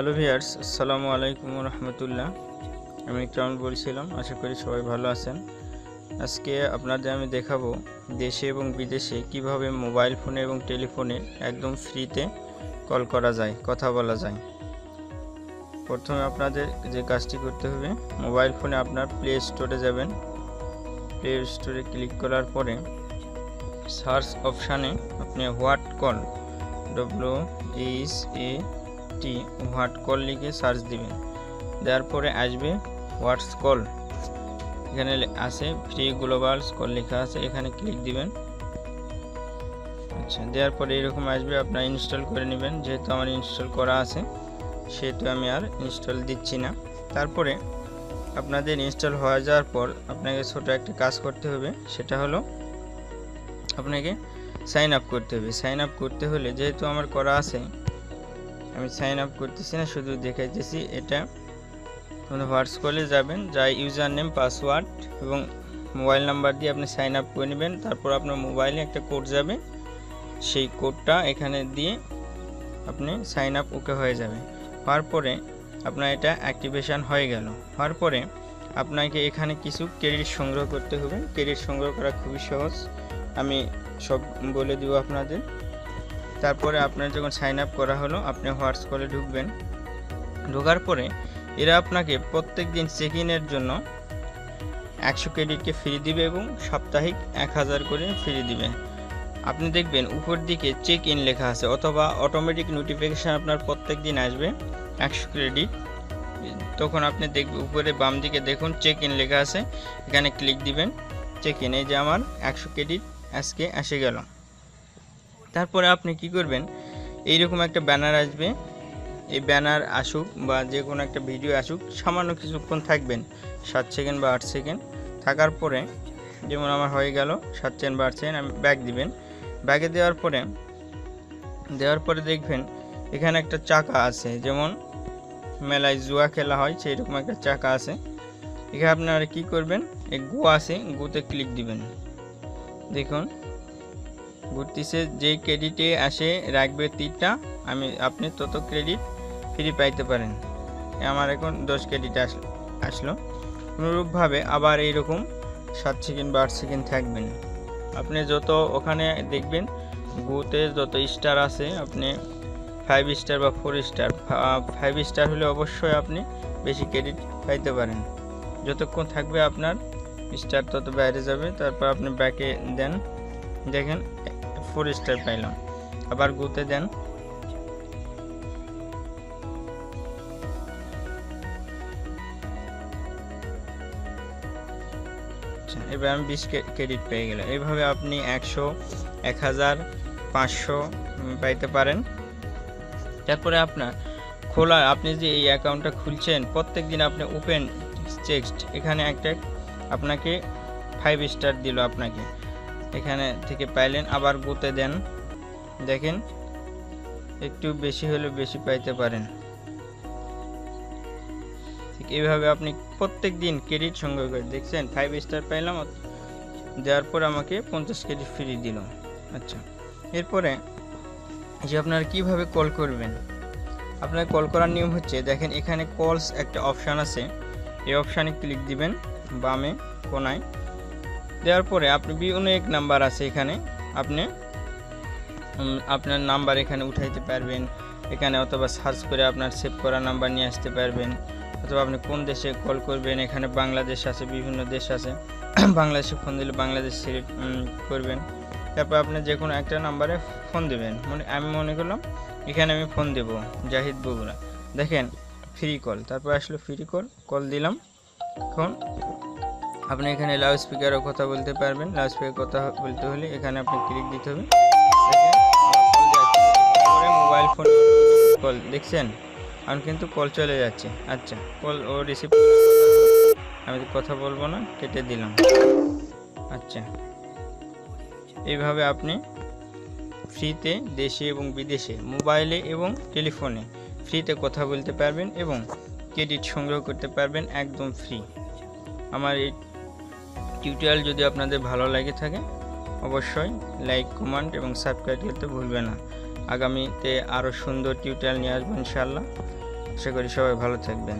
Hello viewers, আসসালামু আলাইকুম রহমতুল্লাহ। আমি কেমন বলছিলাম, আশা করি সবাই ভালো আছেন। আজকে আপনাদের আমি দেখাবো দেশে এবং বিদেশে কিভাবে মোবাইল ফোনে এবং টেলিফোনে একদম ফ্রিতে কল করা যায়, কথা বলা যায়। প্রথমে আপনাদের যে কাজটি করতে হবে, মোবাইল ফোনে আপনার প্লে স্টোরে যাবেন। প্লে স্টোরে ক্লিক করার পরে সার্চ অপশানে আপনি হোয়াট কল হোয়াট কল লিখে সার্চ দিবেন। দেওয়ার পরে আসবে হোয়াটস কল, এখানে আছে ফ্রি গ্লোবাল কল লেখা আছে, এখানে ক্লিক দিবেন। আচ্ছা, দেওয়ার পরে এরকম আসবে, আপনারা ইনস্টল করে নেবেন। যেহেতু আমার ইনস্টল করা আছে সেহেতু আমি আর ইনস্টল দিচ্ছি না। তারপরে আপনাদের ইনস্টল হয়ে যাওয়ার পর আপনাকে ছোট একটা কাজ করতে হবে, সেটা হলো আপনাকে সাইন আপ করতে হবে। সাইন আপ করতে হলে, যেহেতু আমার করা আছে, আমি সাইন আপ করতেছি না, শুধু দেখাইতেছি। এটা হোয়াটস কলে যাবেন, যাই ইউজার নেম, পাসওয়ার্ড এবং মোবাইল নাম্বার দিয়ে আপনি সাইন আপ করে নেবেন। তারপর আপনার মোবাইলে একটা কোড যাবে, সেই কোডটা এখানে দিয়ে আপনি সাইন আপ ওকে হয়ে যাবে। হওয়ার পরে আপনার এটা অ্যাক্টিভেশন হয়ে গেল। হওয়ার পরে আপনাকে এখানে কিছু ক্রেডিট সংগ্রহ করতে হবে। ক্রেডিট সংগ্রহ করা খুবই সহজ, আমি সব বলে দিব আপনাদের। তারপরে আপনার যখন সাইন আপ করা হলো, আপনি হোয়াটস কলে ঢুকবেন। ঢোকার পরে এরা আপনাকে প্রত্যেক দিন চেক ইনের জন্য 100 ক্রেডিটকে ফ্রি দিবে এবং সাপ্তাহিক 1000 করে ফ্রি দিবে। আপনি দেখবেন উপর দিকে চেক ইন লেখা আছে, অথবা অটোমেটিক নোটিফিকেশান আপনার প্রত্যেক দিন আসবে 100 ক্রেডিট। তখন আপনি দেখবেন উপরে বাম দিকে দেখুন চেক ইন লেখা আছে, এখানে ক্লিক দিবেন। চেক ইন, এই যে আমার 100 ক্রেডিট আজকে এসে গেল। তারপরে আপনি কি করবেন, এইরকম একটা ব্যানার আসবে। এই ব্যানার আসুক বা যে কোনো একটা ভিডিও আসুক, সামান্য কিছুক্ষণ থাকবেন, 7 সেকেন্ড বা 8 সেকেন্ড থাকার পরে, যেমন আমার হয়ে গেল 7 সেকেন্ড বা 8 সেকেন্ড, আমি ব্যাক দিবেন। ব্যাকে দেওয়ার পরে দেখবেন এখানে একটা চাকা আছে, যেমন মেলায় জুয়া খেলা হয় সেই রকম একটা চাকা আছে। এখানে আপনারা কি করবেন, এই গো আছে, গোতে ক্লিক দিবেন। দেখুন ঘুরতেছে, যেই ক্রেডিটে আসে রাখবে তীরটা, আপনি তত ক্রেডিট ফ্রি পাইতে পারেন। আমার এখন 10 ক্রেডিট আসলো। অনুরূপভাবে আবার এইরকম 7 সেকেন্ড বা 8 সেকেন্ড থাকবেন। আপনি যত ওখানে দেখবেন গোতে যত স্টার আছে, আপনি 5 স্টার বা 4 স্টার, 5 স্টার হলে অবশ্যই আপনি বেশি ক্রেডিট পাইতে পারেন। যতক্ষণ থাকবে আপনার স্টার তত বাইরে যাবে। তারপর আপনি ব্যাকে দেন, দেখেন 4 স্টার পাইলাম। আবার গোতে দেন, এবার আমি 20 ক্রেডিট পেয়ে গেলাম। এইভাবে আপনি 100, 1000, 500 পাইতে পারেন। তারপরে আপনার আপনি যে এই অ্যাকাউন্টটা খুলছেন, প্রত্যেক দিন আপনি ওপেন টেক্সট, এখানে একটা আপনাকে 5 স্টার দিল, আপনাকে এখানে থেকে পাইলেন। আবার গোতে দেন, দেখেন একটু বেশি হলে বেশি পাইতে পারেন। ঠিক এইভাবে আপনি প্রত্যেক দিন ক্রেডিট সংগ্রহ করে, দেখছেন 5 স্টার পাইলাম, দেওয়ার পর আমাকে 50 ক্রেডিট ফ্রি দিল। আচ্ছা, এরপরে যে আপনারা কিভাবে কল করবেন, আপনার কল করার নিয়ম হচ্ছে, দেখেন এখানে কলস একটা অপশান আছে, এই অপশানে ক্লিক দিবেন বামে কোনায়। দেওয়ার পরে আপনি অনেক নাম্বার আছে, এখানে আপনি আপনার নাম্বার এখানে উঠাইতে পারবেন এখানে, অথবা সার্চ করে আপনার সেভ করা নাম্বার নিয়ে আসতে পারবেন, অথবা আপনি কোন দেশে কল করবেন, এখানে বাংলাদেশ আছে, বিভিন্ন দেশ আছে, বাংলাদেশে ফোন দিলে বাংলাদেশ সিলেক্ট করবেন। তারপর আপনি যে কোনো একটা নাম্বারে ফোন দেবেন। আমি মনে করলাম এখানে আমি ফোন দেব জাহিদ বগুড়া, দেখেন ফ্রি কল, তারপর আসলো ফ্রি কল দিলাম। এখন আপনি এখানে লাউড স্পিকারও কথা বলতে পারবেন। লাউড স্পিকার কথা বলতে হলে এখানে আপনি ক্লিক দিতে হবে। মোবাইল ফোন কল দেখছেন, আমি কিন্তু কল চলে যাচ্ছে। আচ্ছা, কল ও রিসিভ, আমি কথা বলবো না, কেটে দিলাম। আচ্ছা, এইভাবে আপনি ফ্রিতে দেশে এবং বিদেশে মোবাইলে এবং টেলিফোনে ফ্রিতে কথা বলতে পারবেন এবং ক্রেডিট সংগ্রহ করতে পারবেন একদম ফ্রি। আমার এই টিউটোরিয়াল যদি আপনাদের ভালো লাগে থাকে, অবশ্যই লাইক, কমেন্ট এবং সাবস্ক্রাইব করতে ভুলবেন না। আগামীতে আরও সুন্দর টিউটোরিয়াল নিয়ে আসবো ইনশাআল্লাহ। আশা করি সবাই ভালো থাকবেন।